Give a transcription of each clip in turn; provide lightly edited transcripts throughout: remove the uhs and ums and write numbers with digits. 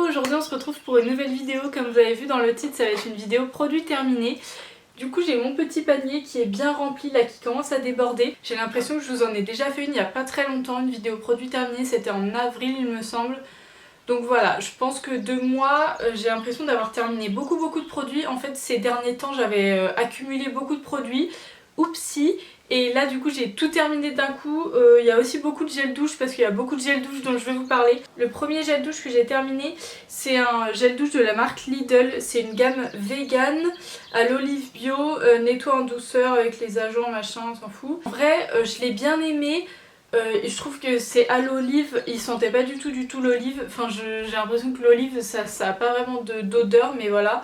aujourd'hui on se retrouve pour une nouvelle vidéo. Comme vous avez vu dans le titre, ça va être une vidéo produit terminé. Du coup j'ai mon petit panier qui est bien rempli là, qui commence à déborder. J'ai l'impression que je vous en ai déjà fait une il n'y a pas très longtemps, une vidéo produit terminé, c'était en avril il me semble. Donc voilà, je pense que 2 mois, j'ai l'impression d'avoir terminé beaucoup de produits. En fait ces derniers temps j'avais accumulé beaucoup de produits, oupsie. Et là du coup j'ai tout terminé d'un coup. Il y a aussi beaucoup de gel douche parce qu'il y a beaucoup de gel douche dont je vais vous parler. Le premier gel douche que j'ai terminé, c'est un gel douche de la marque Lidl. C'est une gamme vegan à l'olive bio, nettoie en douceur avec les agents machin, on s'en fout. En vrai je l'ai bien aimé. Je trouve que c'est à l'olive, il sentait pas du tout l'olive. Enfin j'ai l'impression que l'olive ça a pas vraiment d'odeur, mais voilà.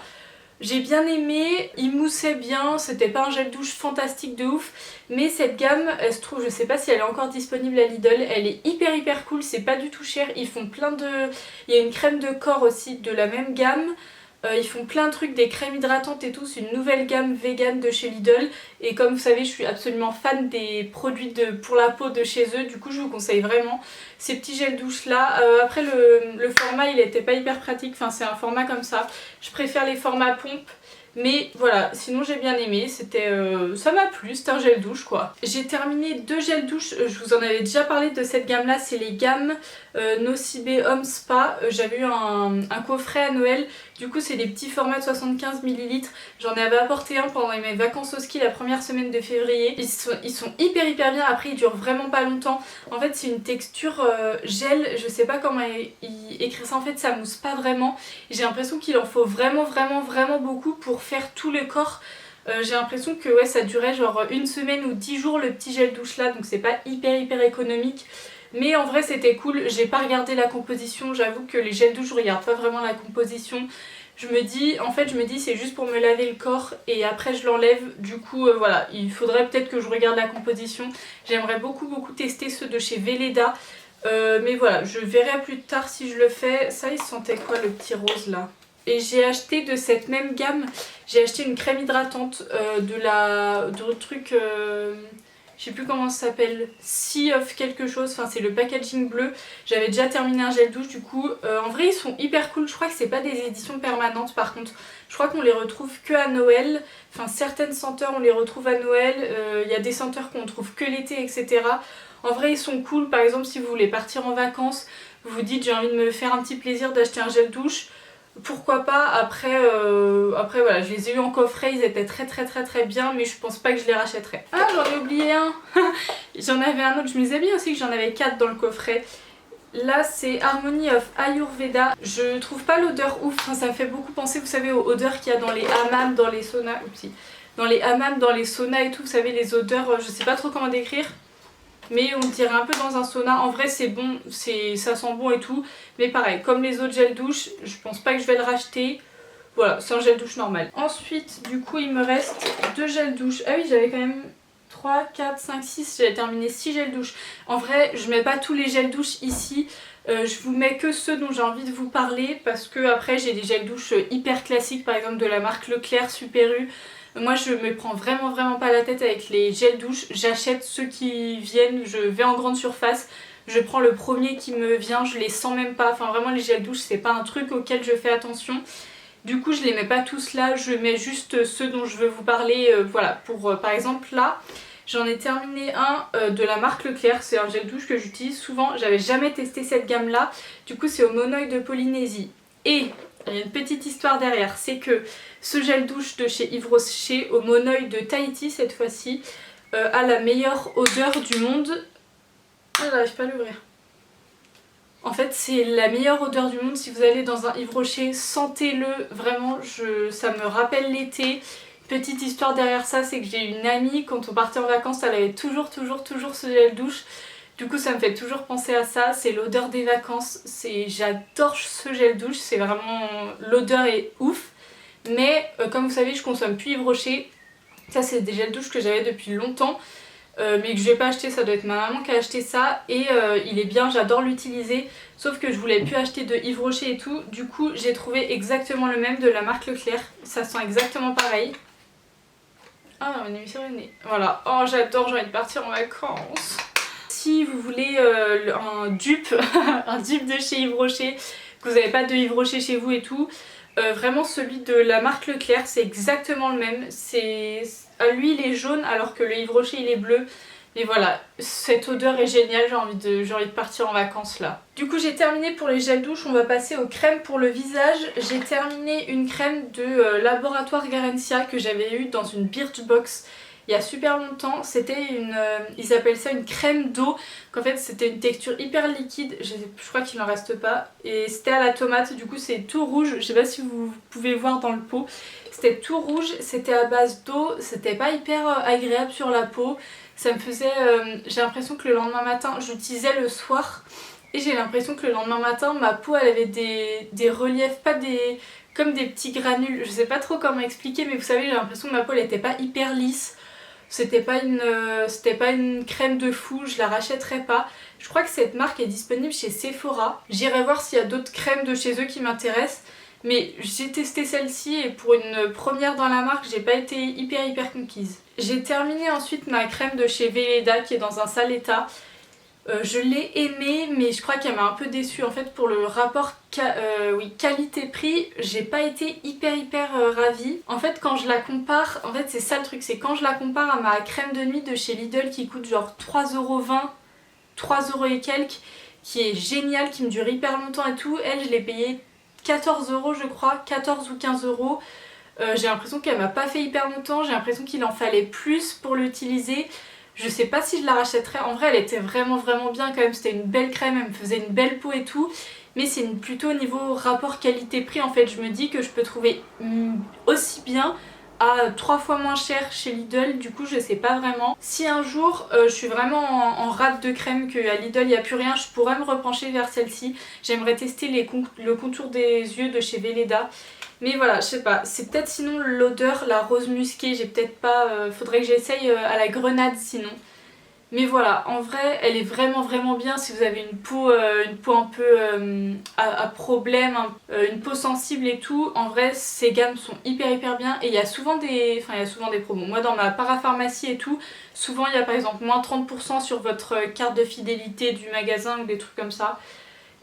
J'ai bien aimé, il moussait bien, c'était pas un gel douche fantastique de ouf, mais cette gamme, elle se trouve, je sais pas si elle est encore disponible à Lidl, elle est hyper cool, c'est pas du tout cher, ils font plein de... Il y a une crème de corps aussi de la même gamme, ils font plein de trucs, des crèmes hydratantes et tout, c'est une nouvelle gamme vegan de chez Lidl, et comme vous savez je suis absolument fan des produits pour la peau de chez eux, du coup je vous conseille vraiment ces petits gels douche là. Après le format il était pas hyper pratique, enfin c'est un format comme ça, je préfère les formats pompe. Mais voilà, sinon j'ai bien aimé, c'était ça m'a plu, c'est un gel douche quoi. J'ai terminé 2 gels douche, je vous en avais déjà parlé de cette gamme là, c'est les gammes Nocibé Home Spa. J'avais eu un coffret à Noël, du coup c'est des petits formats de 75 ml. J'en avais apporté un pendant mes vacances au ski la première semaine de février. Ils sont hyper bien, après ils durent vraiment pas longtemps. En fait c'est une texture gel, je sais pas comment écrire ça, en fait ça mousse pas vraiment. J'ai l'impression qu'il en faut vraiment beaucoup pour faire tout le corps. J'ai l'impression que ouais, ça durait genre une semaine ou 10 jours le petit gel douche là, donc c'est pas hyper économique. Mais en vrai c'était cool, j'ai pas regardé la composition, j'avoue que les gels douche je regarde pas vraiment la composition. Je me dis c'est juste pour me laver le corps et après je l'enlève, du coup voilà, il faudrait peut-être que je regarde la composition. J'aimerais beaucoup tester ceux de chez Velleda. Mais voilà, je verrai plus tard si je le fais. Ça il sentait quoi le petit rose là? Et j'ai acheté de cette même gamme, j'ai acheté une crème hydratante de truc, je sais plus comment ça s'appelle, Sea of quelque chose, enfin c'est le packaging bleu. J'avais déjà terminé un gel douche du coup. En vrai ils sont hyper cool, je crois que c'est pas des éditions permanentes par contre. Je crois qu'on les retrouve que à Noël, enfin certaines senteurs on les retrouve à Noël, il y a des senteurs qu'on trouve que l'été etc. En vrai ils sont cool, par exemple si vous voulez partir en vacances, vous vous dites j'ai envie de me faire un petit plaisir d'acheter un gel douche. Pourquoi pas, après voilà, je les ai eu en coffret, ils étaient très bien, mais je pense pas que je les rachèterai. Ah j'en ai oublié un. J'en avais un autre, je me disais bien aussi que j'en avais 4 dans le coffret. Là c'est Harmony of Ayurveda, je trouve pas l'odeur ouf, enfin, ça me fait beaucoup penser vous savez aux odeurs qu'il y a dans les hammams, dans les saunas, dans les hammams, dans les saunas et tout, vous savez les odeurs, je sais pas trop comment décrire. Mais on dirait un peu dans un sauna, en vrai c'est bon, ça sent bon et tout. Mais pareil, comme les autres gels douche, je pense pas que je vais le racheter. Voilà, c'est un gel douche normal. Ensuite, du coup il me reste 2 gels douche. Ah oui, j'avais quand même 3, 4, 5, 6, j'avais terminé 6 gels douche. En vrai, je mets pas tous les gels douche ici. Je vous mets que ceux dont j'ai envie de vous parler. Parce que après j'ai des gels douche hyper classiques, par exemple de la marque Leclerc, Super U. Moi je me prends vraiment pas la tête avec les gels douche, j'achète ceux qui viennent, je vais en grande surface, je prends le premier qui me vient, je les sens même pas, enfin vraiment les gels douche c'est pas un truc auquel je fais attention. Du coup je les mets pas tous là, je mets juste ceux dont je veux vous parler, voilà, pour par exemple là, j'en ai terminé un de la marque Leclerc, c'est un gel douche que j'utilise souvent, j'avais jamais testé cette gamme là, du coup c'est au monoï de Polynésie. Et il y a une petite histoire derrière, c'est que ce gel douche de chez Yves Rocher au monoï de Tahiti cette fois-ci a la meilleure odeur du monde. Ah j'arrive pas à l'ouvrir. En fait c'est la meilleure odeur du monde, si vous allez dans un Yves Rocher, sentez-le vraiment, ça me rappelle l'été. Petite histoire derrière ça, c'est que j'ai une amie, quand on partait en vacances, elle avait toujours ce gel douche. Du coup ça me fait toujours penser à ça, c'est l'odeur des vacances, j'adore ce gel douche, c'est vraiment, l'odeur est ouf. Mais comme vous savez je consomme plus Yves Rocher, ça c'est des gels douche que j'avais depuis longtemps mais que je vais pas acheter, ça doit être ma maman qui a acheté ça et il est bien, j'adore l'utiliser, sauf que je voulais plus acheter de Yves Rocher et tout, du coup j'ai trouvé exactement le même de la marque Leclerc, ça sent exactement pareil. Ah on a mis sur le nez, voilà, oh j'adore, j'ai envie de partir en vacances. Si vous voulez un dupe, un dupe de chez Yves Rocher que vous n'avez pas de Yves Rocher chez vous et tout. Vraiment celui de la marque Leclerc, c'est exactement le même. Lui il est jaune alors que le Yves Rocher il est bleu. Et voilà, cette odeur est géniale, j'ai envie de partir en vacances là. Du coup j'ai terminé pour les gels douche, on va passer aux crèmes pour le visage. J'ai terminé une crème de Laboratoire Garancia que j'avais eue dans une Birchbox il y a super longtemps. C'était ils appellent ça une crème d'eau, qu'en fait c'était une texture hyper liquide, je crois qu'il n'en reste pas. Et c'était à la tomate, du coup c'est tout rouge, je sais pas si vous pouvez voir dans le pot. C'était tout rouge, c'était à base d'eau, c'était pas hyper agréable sur la peau. Ça me faisait... j'ai l'impression que le lendemain matin, j'utilisais le soir et j'ai l'impression que le lendemain matin, ma peau elle avait des reliefs, pas des... comme des petits granules. Je sais pas trop comment expliquer, mais vous savez, j'ai l'impression que ma peau elle était pas hyper lisse. C'était pas une crème de fou, je la rachèterai pas. Je crois que cette marque est disponible chez Sephora. J'irai voir s'il y a d'autres crèmes de chez eux qui m'intéressent. Mais j'ai testé celle-ci et pour une première dans la marque, j'ai pas été hyper conquise. J'ai terminé ensuite ma crème de chez Velleda qui est dans un sale état. Je l'ai aimée mais je crois qu'elle m'a un peu déçue. En fait pour le rapport qualité-prix, j'ai pas été hyper ravie. En fait quand je la compare, en fait c'est ça le truc, c'est quand je la compare à ma crème de nuit de chez Lidl qui coûte genre 3,20€, 3€ et quelques, qui est géniale, qui me dure hyper longtemps et tout, elle je l'ai payée 14€ je crois, 14 ou 15€. J'ai l'impression qu'elle m'a pas fait hyper longtemps, j'ai l'impression qu'il en fallait plus pour l'utiliser. Je sais pas si je la rachèterais, en vrai elle était vraiment bien quand même, c'était une belle crème, elle me faisait une belle peau et tout. Mais c'est plutôt au niveau rapport qualité-prix en fait, je me dis que je peux trouver aussi bien à 3 fois moins cher chez Lidl, du coup je sais pas vraiment. Si un jour je suis vraiment en rate de crème, qu'à Lidl il n'y a plus rien, je pourrais me repencher vers celle-ci. J'aimerais tester le contour des yeux de chez Velleda. Mais voilà, je sais pas, c'est peut-être sinon l'odeur, la rose musquée, j'ai peut-être pas... faudrait que j'essaye à la grenade sinon. Mais voilà, en vrai, elle est vraiment bien si vous avez une peau un peu à problème, une peau sensible et tout. En vrai, ces gammes sont hyper bien et il y a souvent des promos. Moi, dans ma parapharmacie et tout, souvent il y a par exemple moins 30% sur votre carte de fidélité du magasin ou des trucs comme ça.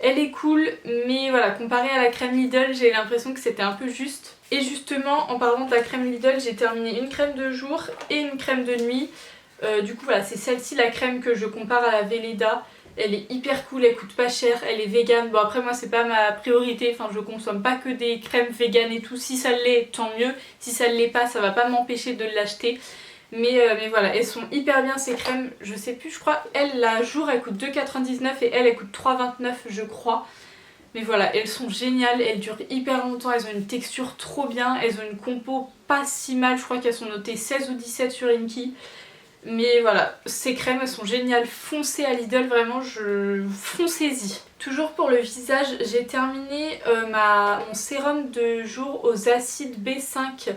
Elle est cool, mais voilà, comparée à la crème Lidl, j'ai l'impression que c'était un peu juste. Et justement, en parlant de la crème Lidl, j'ai terminé une crème de jour et une crème de nuit. Du coup voilà, c'est celle-ci la crème que je compare à la Velleda. Elle est hyper cool, elle coûte pas cher, elle est vegan. Bon après moi c'est pas ma priorité, enfin je consomme pas que des crèmes vegan et tout. Si ça l'est, tant mieux. Si ça ne l'est pas, ça va pas m'empêcher de l'acheter. Mais voilà, elles sont hyper bien ces crèmes. Je sais plus, je crois, elle la jour elle coûte 2,99 et elle coûte 3,29 je crois. Mais voilà, elles sont géniales, elles durent hyper longtemps, elles ont une texture trop bien, elles ont une compo pas si mal, je crois qu'elles sont notées 16 ou 17 sur Inky. Mais voilà, ces crèmes elles sont géniales, foncez à Lidl, vraiment, foncez-y. Toujours pour le visage, j'ai terminé mon sérum de jour aux acides B5.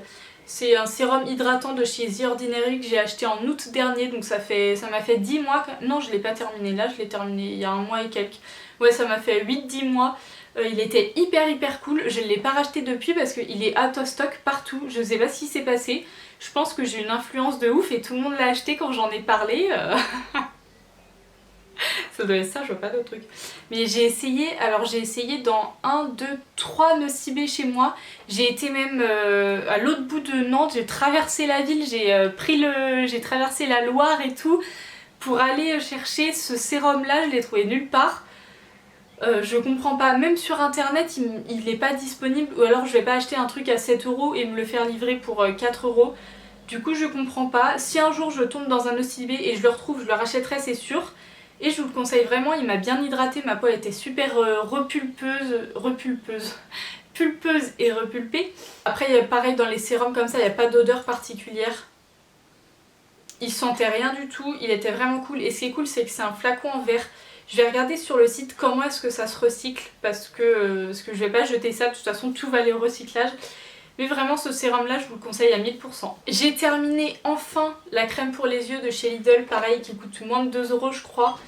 C'est un sérum hydratant de chez The Ordinary que j'ai acheté en août dernier, donc ça m'a fait 10 mois. Non, je l'ai pas terminé là, je l'ai terminé il y a un mois et quelques. Ouais, ça m'a fait 8-10 mois. Il était hyper cool, je ne l'ai pas racheté depuis parce qu'il est out of stock partout. Je sais pas ce qui s'est passé. Je pense que j'ai une influence de ouf et tout le monde l'a acheté quand j'en ai parlé. Ça doit être ça, je vois pas d'autre truc. Mais j'ai essayé, alors j'ai essayé dans 1, 2, 3 Nocibé chez moi. J'ai été même à l'autre bout de Nantes, j'ai traversé la ville, j'ai traversé la Loire et tout pour aller chercher ce sérum là, je l'ai trouvé nulle part. Je comprends pas, même sur internet il est pas disponible, ou alors je vais pas acheter un truc à 7€ et me le faire livrer pour 4€. Du coup je comprends pas. Si un jour je tombe dans un Nocibé et je le retrouve, je le rachèterai c'est sûr. Et je vous le conseille vraiment, il m'a bien hydraté, ma peau était super pulpeuse et repulpée. Après pareil dans les sérums comme ça, il n'y a pas d'odeur particulière. Il sentait rien du tout, il était vraiment cool. Et ce qui est cool c'est que c'est un flacon en verre. Je vais regarder sur le site comment est-ce que ça se recycle parce que je vais pas jeter ça, de toute façon tout va aller au recyclage. Mais vraiment ce sérum là je vous le conseille à 1000%. J'ai terminé enfin la crème pour les yeux de chez Lidl, pareil qui coûte moins de 2€ je crois.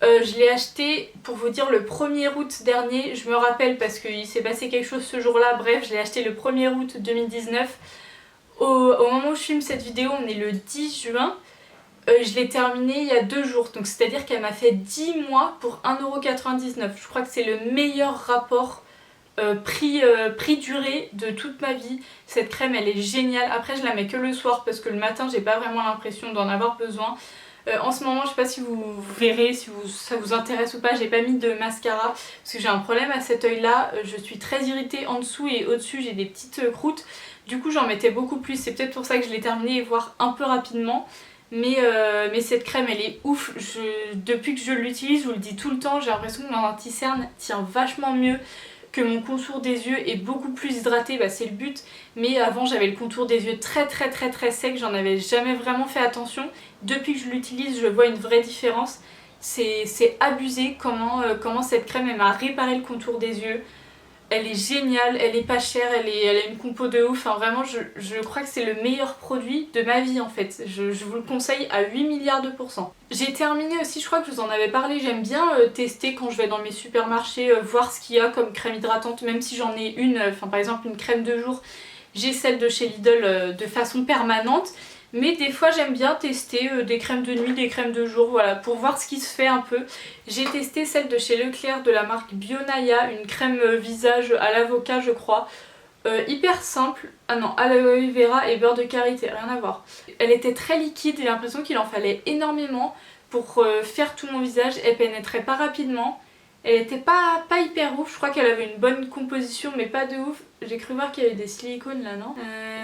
Je l'ai acheté pour vous dire le 1er août dernier, je me rappelle parce qu'il s'est passé quelque chose ce jour là, bref je l'ai acheté le 1er août 2019. Au moment où je filme cette vidéo on est le 10 juin. Je l'ai terminée il y a 2 jours, donc c'est à dire qu'elle m'a fait 10 mois pour 1,99€. Je crois que c'est le meilleur rapport prix durée de toute ma vie. Cette crème elle est géniale. Après je la mets que le soir parce que le matin j'ai pas vraiment l'impression d'en avoir besoin. En ce moment je sais pas si vous verrez, si ça vous intéresse ou pas, j'ai pas mis de mascara parce que j'ai un problème à cet œil là. Je suis très irritée en dessous et au dessus j'ai des petites croûtes. Du coup j'en mettais beaucoup plus, c'est peut-être pour ça que je l'ai terminée, voire un peu rapidement. Mais cette crème elle est ouf, depuis que je l'utilise, je vous le dis tout le temps, j'ai l'impression que mon anti-cerne tient vachement mieux, que mon contour des yeux est beaucoup plus hydraté, bah c'est le but. Mais avant j'avais le contour des yeux très sec, j'en avais jamais vraiment fait attention. Depuis que je l'utilise je vois une vraie différence. C'est abusé comment cette crème elle m'a réparé le contour des yeux. Elle est géniale, elle est pas chère, elle a une compo de ouf, enfin vraiment je crois que c'est le meilleur produit de ma vie en fait. Je vous le conseille à 8 milliards de pourcents. J'ai terminé aussi, je crois que je vous en avais parlé, j'aime bien tester quand je vais dans mes supermarchés, voir ce qu'il y a comme crème hydratante, même si j'en ai une, par exemple une crème de jour, j'ai celle de chez Lidl de façon permanente. Mais des fois j'aime bien tester des crèmes de nuit, des crèmes de jour, voilà, pour voir ce qui se fait un peu. J'ai testé celle de chez Leclerc de la marque Bionaya, une crème visage à l'avocat je crois. Hyper simple, ah non, aloe vera et beurre de karité, rien à voir. Elle était très liquide, j'ai l'impression qu'il en fallait énormément pour faire tout mon visage, elle pénétrait pas rapidement. Elle était pas hyper ouf, je crois qu'elle avait une bonne composition mais pas de ouf. J'ai cru voir qu'il y avait des silicones là, non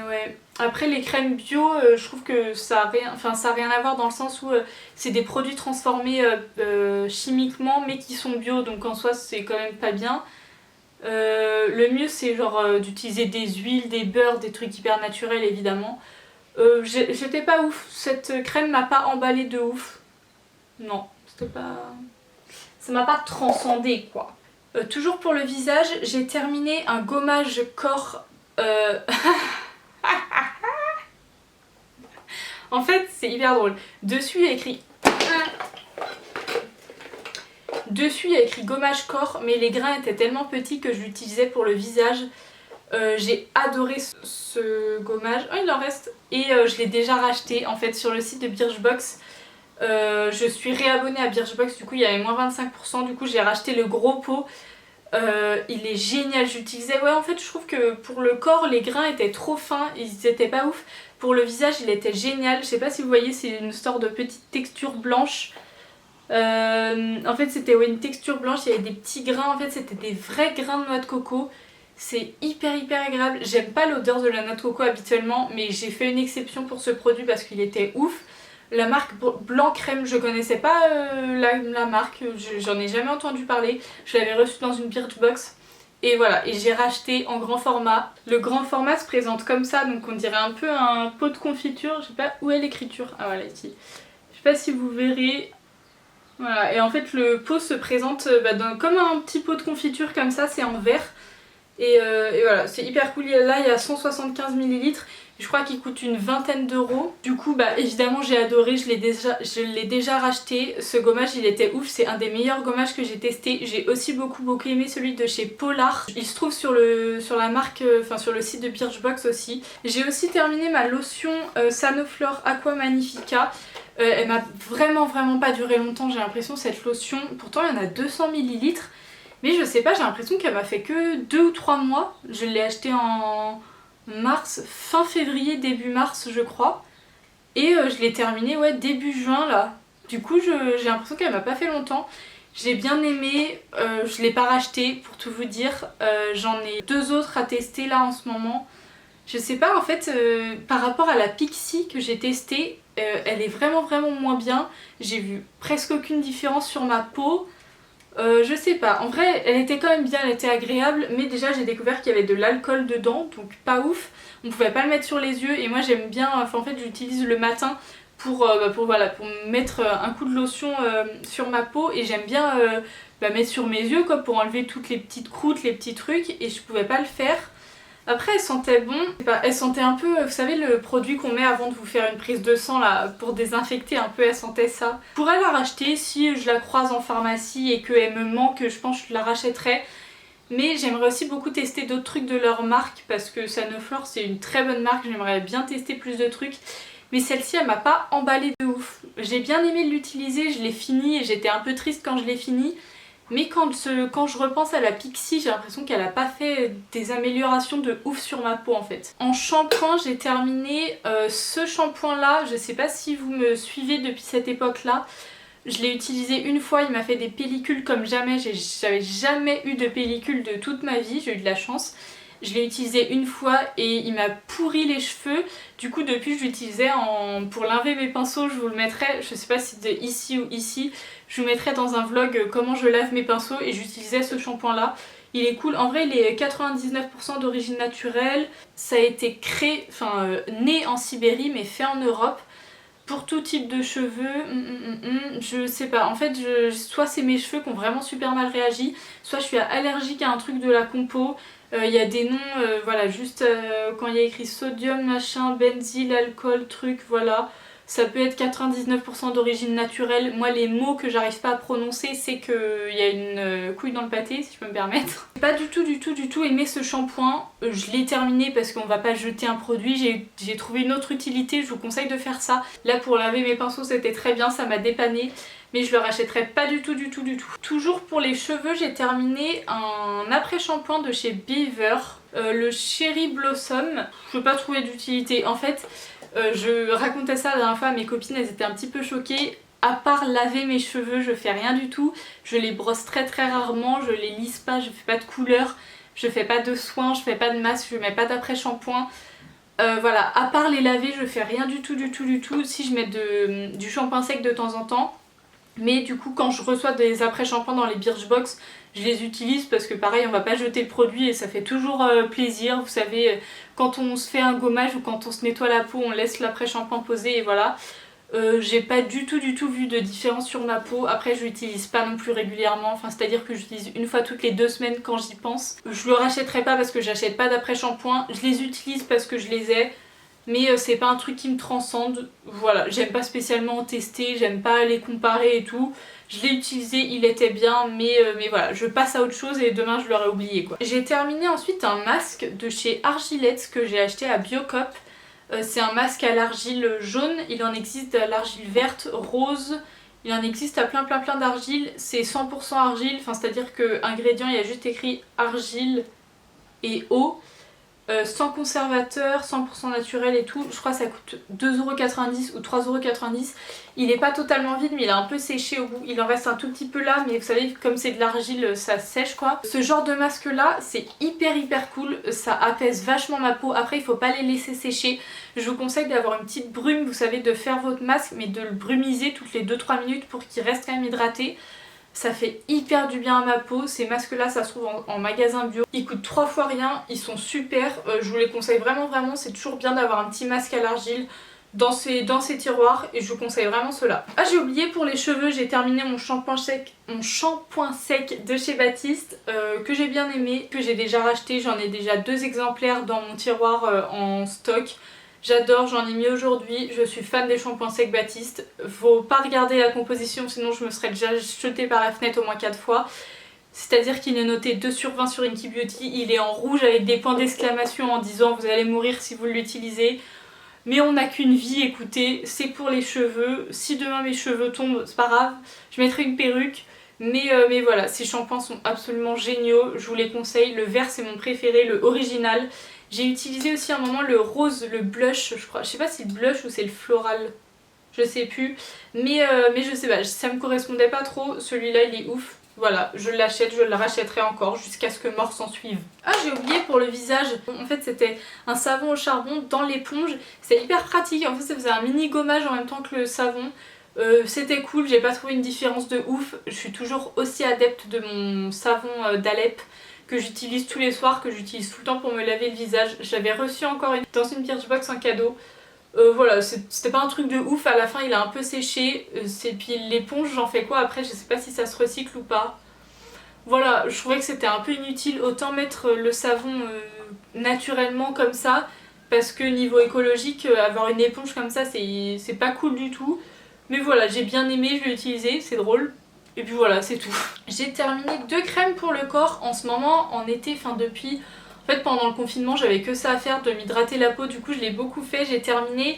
ouais. Après les crèmes bio, je trouve que ça a rien à voir dans le sens où c'est des produits transformés chimiquement mais qui sont bio, donc en soi c'est quand même pas bien. Le mieux c'est genre d'utiliser des huiles, des beurres, des trucs hyper naturels évidemment. J'étais pas ouf, cette crème m'a pas emballé de ouf. Non, c'était pas... ça m'a pas transcendé quoi. Toujours pour le visage, j'ai terminé un gommage corps. En fait, c'est hyper drôle. Dessus, il y a écrit gommage corps, mais les grains étaient tellement petits que je l'utilisais pour le visage. J'ai adoré ce gommage. Oh, il en reste. Et je l'ai déjà racheté en fait sur le site de Birchbox. Je suis réabonnée à Birchbox, du coup il y avait moins 25%, du coup j'ai racheté le gros pot. Il est génial, j'utilisais, ouais en fait je trouve que pour le corps les grains étaient trop fins, ils étaient pas ouf. Pour le visage il était génial, je sais pas si vous voyez, c'est une sorte de petite texture blanche. En fait c'était une texture blanche, il y avait des petits grains, en fait c'était des vrais grains de noix de coco. C'est hyper agréable, j'aime pas l'odeur de la noix de coco habituellement, mais j'ai fait une exception pour ce produit parce qu'il était ouf. La marque Blanc Crème, je connaissais pas la marque, j'en ai jamais entendu parler. Je l'avais reçu dans une Birchbox. Et voilà, et j'ai racheté en grand format. Le grand format se présente comme ça, donc on dirait un peu un pot de confiture. Je sais pas où est l'écriture. Ah voilà, ici. Je sais pas si vous verrez. Voilà, et en fait le pot se présente comme un petit pot de confiture comme ça, c'est en verre. Et voilà, c'est hyper cool. Là il y a 175 ml. Je crois qu'il coûte une vingtaine d'euros. Du coup bah évidemment j'ai adoré, je l'ai déjà racheté. Ce gommage il était ouf, c'est un des meilleurs gommages que j'ai testé. J'ai aussi beaucoup aimé celui de chez Polar. Il se trouve sur la marque, sur le site de Birchbox aussi. J'ai aussi terminé ma lotion Sanoflore Aqua Magnifica. Elle m'a vraiment pas duré longtemps, j'ai l'impression cette lotion. Pourtant il y en a 200 ml. Mais je sais pas, j'ai l'impression qu'elle m'a fait que 2 ou 3 mois. Je l'ai achetée en mars, fin février, début mars je crois. Et je l'ai terminée ouais, début juin là. Du coup j'ai l'impression qu'elle m'a pas fait longtemps. J'ai bien aimé, je l'ai pas racheté pour tout vous dire. J'en ai 2 autres à tester là en ce moment. Je sais pas en fait, par rapport à la Pixi que j'ai testée, elle est vraiment moins bien. J'ai vu presque aucune différence sur ma peau. Je sais pas, en vrai elle était quand même bien, elle était agréable, mais déjà j'ai découvert qu'il y avait de l'alcool dedans, donc pas ouf. On pouvait pas le mettre sur les yeux et moi j'aime bien, en fait j'utilise le matin pour mettre un coup de lotion sur ma peau, et j'aime bien mettre sur mes yeux quoi, pour enlever toutes les petites croûtes, les petits trucs, et je pouvais pas le faire. Après elle sentait bon, elle sentait un peu, vous savez le produit qu'on met avant de vous faire une prise de sang là pour désinfecter un peu, elle sentait ça. Je pourrais la racheter si je la croise en pharmacie et qu'elle me manque, je pense que je la rachèterais. Mais j'aimerais aussi beaucoup tester d'autres trucs de leur marque parce que Sanoflore c'est une très bonne marque, j'aimerais bien tester plus de trucs. Mais celle-ci elle m'a pas emballée de ouf. J'ai bien aimé l'utiliser, je l'ai fini et j'étais un peu triste quand je l'ai fini. Mais quand je repense à la Pixi, j'ai l'impression qu'elle a pas fait des améliorations de ouf sur ma peau en fait. En shampoing, j'ai terminé ce shampoing là, je sais pas si vous me suivez depuis cette époque là. Je l'ai utilisé une fois, il m'a fait des pellicules comme jamais, j'avais jamais eu de pellicule de toute ma vie, j'ai eu de la chance. Je l'ai utilisé une fois et il m'a pourri les cheveux. Du coup depuis je l'utilisais pour laver mes pinceaux, je vous le mettrai, je sais pas si de ici ou ici, je vous mettrai dans un vlog comment je lave mes pinceaux et j'utilisais ce shampoing là. Il est cool, en vrai il est 99% d'origine naturelle, ça a été créé, né en Sibérie mais fait en Europe. Pour tout type de cheveux, je sais pas, en fait soit c'est mes cheveux qui ont vraiment super mal réagi, soit je suis allergique à un truc de la compo. Il y a des noms, voilà, juste quand il y a écrit sodium, machin, benzyle, alcool, truc, voilà. Ça peut être 99% d'origine naturelle. Moi, les mots que j'arrive pas à prononcer, c'est qu'il y a une couille dans le pâté, si je peux me permettre. J'ai pas du tout aimé ce shampoing. Je l'ai terminé parce qu'on va pas jeter un produit. J'ai trouvé une autre utilité, je vous conseille de faire ça. Là, pour laver mes pinceaux, c'était très bien, ça m'a dépanné. Mais je le rachèterai pas du tout. Toujours pour les cheveux, j'ai terminé un après-shampoing de chez Beaver, le Cherry Blossom. Je peux pas trouver d'utilité. En fait, je racontais ça la dernière fois à mes copines, elles étaient un petit peu choquées. À part laver mes cheveux, je fais rien du tout. Je les brosse très rarement, je les lisse pas, je fais pas de couleur, je fais pas de soins, je fais pas de masque, je mets pas d'après-shampoing. Voilà, à part les laver, je fais rien du tout. Si je mets du shampoing sec de temps en temps. Mais du coup quand je reçois des après-shampoings dans les Birchbox, je les utilise parce que pareil on va pas jeter le produit et ça fait toujours plaisir. Vous savez, quand on se fait un gommage ou quand on se nettoie la peau, on laisse l'après-shampoing poser et voilà. J'ai pas du tout vu de différence sur ma peau. Après je l'utilise pas non plus régulièrement, enfin c'est à dire que j'utilise une fois toutes les 2 semaines quand j'y pense. Je le rachèterai pas parce que j'achète pas d'après-shampoing, je les utilise parce que je les ai. Mais c'est pas un truc qui me transcende, voilà, j'aime pas spécialement en tester, j'aime pas les comparer et tout. Je l'ai utilisé, il était bien, mais voilà, je passe à autre chose et demain je l'aurais oublié quoi. J'ai terminé ensuite un masque de chez Argilette que j'ai acheté à Biocop. C'est un masque à l'argile jaune, il en existe à l'argile verte, rose, il en existe à plein d'argile. C'est 100% argile, enfin c'est à dire que ingrédients il y a juste écrit argile et eau. Sans conservateur, 100% naturel et tout, je crois que ça coûte 2,90€ ou 3,90€. Il est pas totalement vide mais il est un peu séché au bout, il en reste un tout petit peu là mais vous savez comme c'est de l'argile ça sèche quoi. Ce genre de masque là c'est hyper cool, ça apaise vachement ma peau. Après il faut pas les laisser sécher, je vous conseille d'avoir une petite brume, vous savez, de faire votre masque mais de le brumiser toutes les 2-3 minutes pour qu'il reste quand même hydraté. Ça fait hyper du bien à ma peau. Ces masques là ça se trouve en magasin bio, ils coûtent 3 fois rien, ils sont super, je vous les conseille vraiment, c'est toujours bien d'avoir un petit masque à l'argile dans ces tiroirs et je vous conseille vraiment cela. Ah j'ai oublié, pour les cheveux j'ai terminé mon shampoing sec de chez Baptiste que j'ai bien aimé, que j'ai déjà racheté, j'en ai déjà 2 exemplaires dans mon tiroir en stock. J'adore, j'en ai mis aujourd'hui, je suis fan des shampoings secs Baptiste. Faut pas regarder la composition sinon je me serais déjà jetée par la fenêtre au moins 4 fois. C'est-à-dire qu'il est noté 2/20 sur Inky Beauty, il est en rouge avec des points d'exclamation en disant vous allez mourir si vous l'utilisez. Mais on n'a qu'une vie, écoutez, c'est pour les cheveux. Si demain mes cheveux tombent, c'est pas grave, je mettrai une perruque. Mais voilà, ces shampoings sont absolument géniaux, je vous les conseille. Le vert c'est mon préféré, le original. J'ai utilisé aussi un moment le rose, le blush, je crois. Je sais pas si c'est le blush ou c'est le floral, je sais plus. Mais je sais pas, ça me correspondait pas trop. Celui-là il est ouf. Voilà, je l'achète, je le rachèterai encore jusqu'à ce que mort s'en suive. Ah j'ai oublié pour le visage, en fait c'était un savon au charbon dans l'éponge. C'est hyper pratique, en fait ça faisait un mini gommage en même temps que le savon. C'était cool, j'ai pas trouvé une différence de ouf. Je suis toujours aussi adepte de mon savon d'Alep que j'utilise tous les soirs, que j'utilise tout le temps pour me laver le visage. J'avais reçu encore dans une Birchbox en cadeau. Voilà, c'était pas un truc de ouf, à la fin il a un peu séché. Et puis l'éponge, j'en fais quoi après? Je sais pas si ça se recycle ou pas. Voilà, je trouvais que c'était un peu inutile, autant mettre le savon naturellement comme ça, parce que niveau écologique, avoir une éponge comme ça c'est pas cool du tout. Mais voilà, j'ai bien aimé, je l'ai utilisé, c'est drôle. Et puis voilà, c'est tout. J'ai terminé 2 crèmes pour le corps en ce moment, en été, enfin depuis... En fait pendant le confinement j'avais que ça à faire, de m'hydrater la peau, du coup je l'ai beaucoup fait. J'ai terminé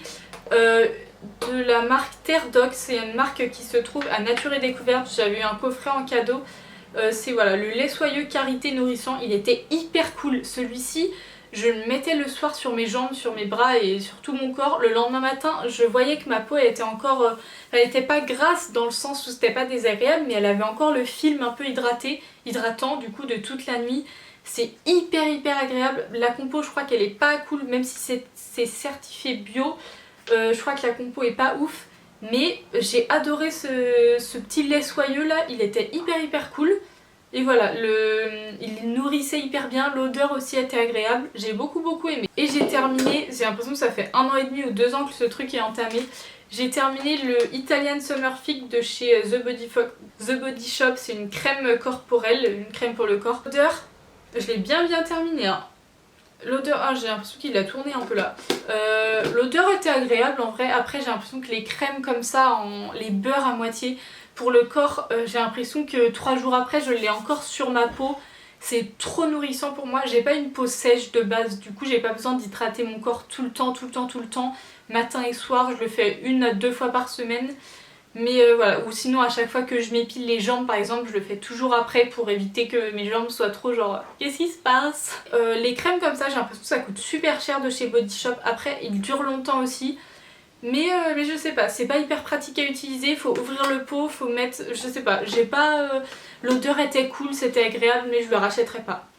de la marque Terre Doc, c'est une marque qui se trouve à Nature et Découverte. J'avais eu un coffret en cadeau. C'est voilà, le lait soyeux karité nourrissant, il était hyper cool. Celui-ci, je le mettais le soir sur mes jambes, sur mes bras et sur tout mon corps. Le lendemain matin, je voyais que ma peau elle était encore... elle était pas grasse dans le sens où c'était pas désagréable, mais elle avait encore le film un peu hydratant du coup de toute la nuit. C'est hyper agréable. La compo, je crois qu'elle est pas cool, même si c'est certifié bio. Je crois que la compo est pas ouf. Mais j'ai adoré ce petit lait soyeux là, il était hyper cool. Et voilà, il nourrissait hyper bien, l'odeur aussi était agréable, j'ai beaucoup aimé. Et j'ai terminé, j'ai l'impression que ça fait 1 an et demi ou 2 ans que ce truc est entamé. J'ai terminé le Italian Summer Fix de chez The Body Shop, c'est une crème corporelle, une crème pour le corps. L'odeur, je l'ai bien terminé hein. L'odeur, ah j'ai l'impression qu'il a tourné un peu là. L'odeur était agréable en vrai. Après j'ai l'impression que les crèmes comme ça, les beurres à moitié pour le corps, j'ai l'impression que 3 jours après je l'ai encore sur ma peau. C'est trop nourrissant pour moi. J'ai pas une peau sèche de base, du coup j'ai pas besoin d'hydrater mon corps tout le temps, matin et soir. Je le fais 1 à 2 fois par semaine. Mais voilà, ou sinon à chaque fois que je m'épile les jambes par exemple, je le fais toujours après pour éviter que mes jambes soient trop genre qu'est-ce qui se passe. Les crèmes comme ça, j'ai l'impression que ça coûte super cher de chez Body Shop. Après ils durent longtemps aussi. Mais je sais pas, c'est pas hyper pratique à utiliser, faut ouvrir le pot, faut mettre, je sais pas, j'ai pas... l'odeur était cool, c'était agréable mais je le rachèterai pas.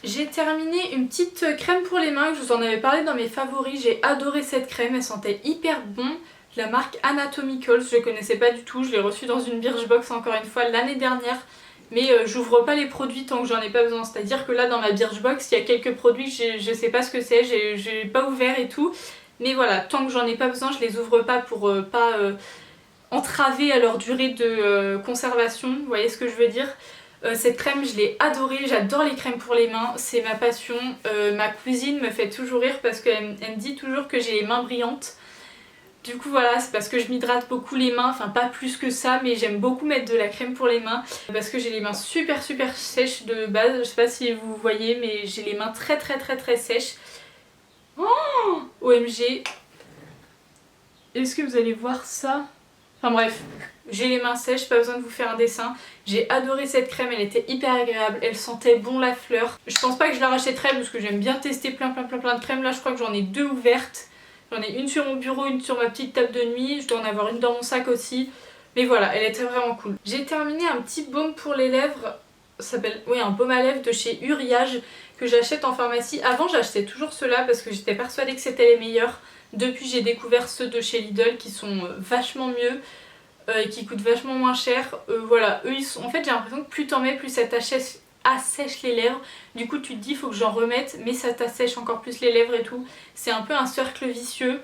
J'ai terminé une petite crème pour les mains, je vous en avais parlé dans mes favoris, j'ai adoré cette crème, elle sentait hyper bon. La marque Anatomicals, je connaissais pas du tout, je l'ai reçue dans une Birchbox encore une fois l'année dernière. Mais j'ouvre pas les produits tant que j'en ai pas besoin, c'est à dire que là dans ma Birchbox il y a quelques produits, je sais pas ce que c'est, j'ai pas ouvert et tout. Mais voilà, tant que j'en ai pas besoin, je les ouvre pas pour pas entraver à leur durée de conservation, vous voyez ce que je veux dire. Cette crème je l'ai adorée, j'adore les crèmes pour les mains, c'est ma passion. Ma cousine me fait toujours rire parce qu'elle me dit toujours que j'ai les mains brillantes. Du coup voilà, c'est parce que je m'hydrate beaucoup les mains, enfin pas plus que ça, mais j'aime beaucoup mettre de la crème pour les mains parce que j'ai les mains super sèches de base, je sais pas si vous voyez mais j'ai les mains très sèches. Oh OMG, est-ce que vous allez voir ça? Enfin bref, j'ai les mains sèches, pas besoin de vous faire un dessin. J'ai adoré cette crème, elle était hyper agréable, elle sentait bon la fleur. Je pense pas que je la rachèterai parce que j'aime bien tester plein de crèmes. Là je crois que j'en ai 2 ouvertes. J'en ai une sur mon bureau, une sur ma petite table de nuit, je dois en avoir une dans mon sac aussi. Mais voilà, elle était vraiment cool. J'ai terminé un petit baume pour les lèvres, ça s'appelle un baume à lèvres de chez Uriage que j'achète en pharmacie. Avant j'achetais toujours ceux-là parce que j'étais persuadée que c'était les meilleurs. Depuis j'ai découvert ceux de chez Lidl qui sont vachement mieux et qui coûtent vachement moins cher. Voilà, eux ils sont... En fait j'ai l'impression que plus t'en mets, plus ça assèche les lèvres. Du coup tu te dis faut que j'en remette mais ça t'assèche encore plus les lèvres et tout. C'est un peu un cercle vicieux.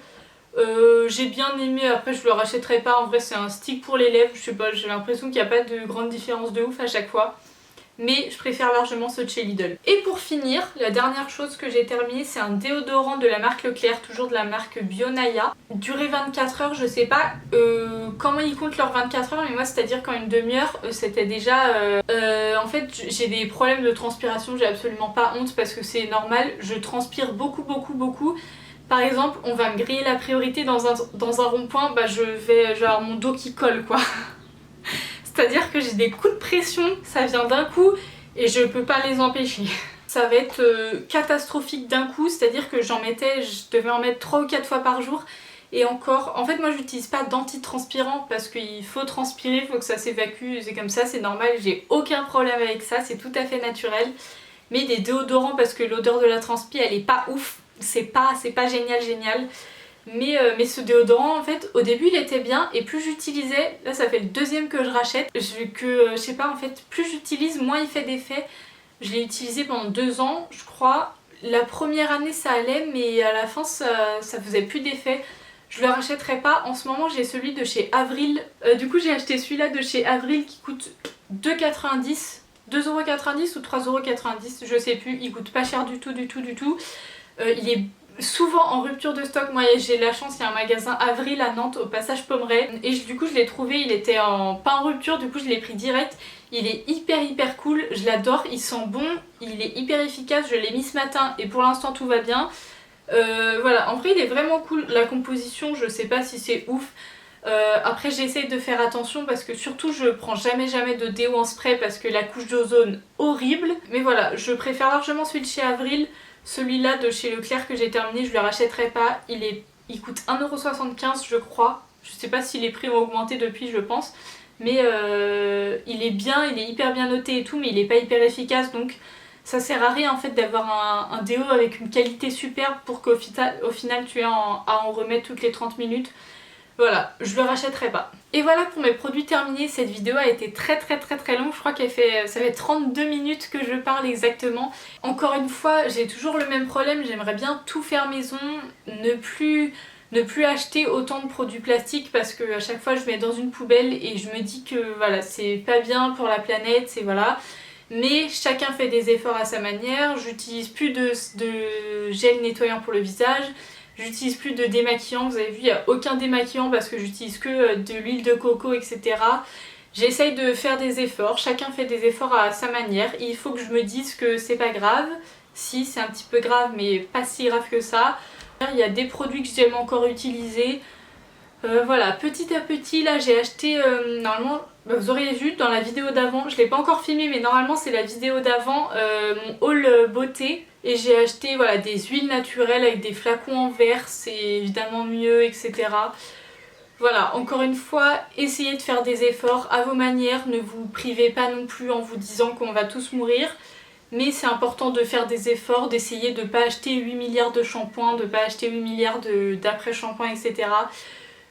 J'ai bien aimé, après je le rachèterai pas, en vrai c'est un stick pour les lèvres, je sais pas, j'ai l'impression qu'il n'y a pas de grande différence de ouf à chaque fois. Mais je préfère largement ceux de chez Lidl. Et pour finir, la dernière chose que j'ai terminée, c'est un déodorant de la marque Leclerc, toujours de la marque Bionaya. Durée 24 heures, je sais pas comment ils comptent leurs 24 heures, mais moi c'est à dire qu'en une demi-heure, c'était déjà... en fait j'ai des problèmes de transpiration, j'ai absolument pas honte parce que c'est normal, je transpire beaucoup. Par exemple, on va me griller la priorité dans un rond-point, bah je vais genre mon dos qui colle quoi. C'est-à-dire que j'ai des coups de pression, ça vient d'un coup et je peux pas les empêcher. Ça va être catastrophique d'un coup, c'est-à-dire que je devais en mettre 3 ou 4 fois par jour. Et encore, en fait moi j'utilise pas d'antitranspirant parce qu'il faut transpirer, il faut que ça s'évacue, c'est comme ça, c'est normal, j'ai aucun problème avec ça, c'est tout à fait naturel. Mais des déodorants parce que l'odeur de la transpi elle est pas ouf, c'est pas génial. Mais ce déodorant en fait au début il était bien et plus j'utilisais, là ça fait le deuxième que je rachète, je sais pas en fait plus j'utilise moins il fait d'effet. Je l'ai utilisé pendant 2 ans je crois, la première année ça allait mais à la fin ça faisait plus d'effet. Je le rachèterai pas, en ce moment j'ai celui de chez Avril, du coup j'ai acheté celui-là de chez Avril qui coûte 2,90€, 2,90€ ou 3,90€, je sais plus, il coûte pas cher du tout. Il est souvent en rupture de stock, moi j'ai la chance, il y a un magasin Avril à Nantes au passage Pommeraye et du coup je l'ai trouvé, il était pas en rupture, du coup je l'ai pris direct. Il est hyper cool, je l'adore, il sent bon, il est hyper efficace, je l'ai mis ce matin et pour l'instant tout va bien. Voilà, en vrai il est vraiment cool, la composition je sais pas si c'est ouf. Après j'essaye de faire attention parce que surtout je prends jamais de déo en spray parce que la couche d'ozone horrible. Mais voilà, je préfère largement celui de chez Avril. Celui-là de chez Leclerc que j'ai terminé, je le rachèterai pas. Il coûte 1,75€ je crois. Je sais pas si les prix ont augmenté depuis, je pense. Mais il est bien, il est hyper bien noté et tout, mais il est pas hyper efficace, donc ça sert à rien en fait d'avoir un déo avec une qualité superbe pour qu'au final tu aies à en remettre toutes les 30 minutes. Voilà, je le rachèterai pas. Et voilà pour mes produits terminés. Cette vidéo a été très longue. Je crois ça fait 32 minutes que je parle exactement. Encore une fois, j'ai toujours le même problème. J'aimerais bien tout faire maison, ne plus acheter autant de produits plastiques parce que à chaque fois je mets dans une poubelle et je me dis que voilà, c'est pas bien pour la planète, c'est voilà. Mais chacun fait des efforts à sa manière. J'utilise plus de gel nettoyant pour le visage. J'utilise plus de démaquillant, vous avez vu, il n'y a aucun démaquillant parce que j'utilise que de l'huile de coco, etc. J'essaye de faire des efforts, chacun fait des efforts à sa manière. Il faut que je me dise que c'est pas grave. Si, c'est un petit peu grave, mais pas si grave que ça. Il y a des produits que j'aime encore utiliser. Voilà, petit à petit, là j'ai acheté, normalement, vous auriez vu dans la vidéo d'avant, je l'ai pas encore filmé, mais normalement c'est la vidéo d'avant, mon haul beauté. Et j'ai acheté voilà, des huiles naturelles avec des flacons en verre, c'est évidemment mieux, etc. Voilà, encore une fois, essayez de faire des efforts à vos manières, ne vous privez pas non plus en vous disant qu'on va tous mourir. Mais c'est important de faire des efforts, d'essayer de ne pas acheter 8 milliards de shampoings, de ne pas acheter 8 milliards d'après-shampoings, etc.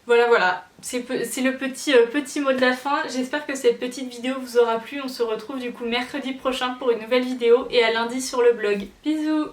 Voilà, c'est le petit mot de la fin. J'espère que cette petite vidéo vous aura plu. On se retrouve du coup mercredi prochain pour une nouvelle vidéo et à lundi sur le blog. Bisous!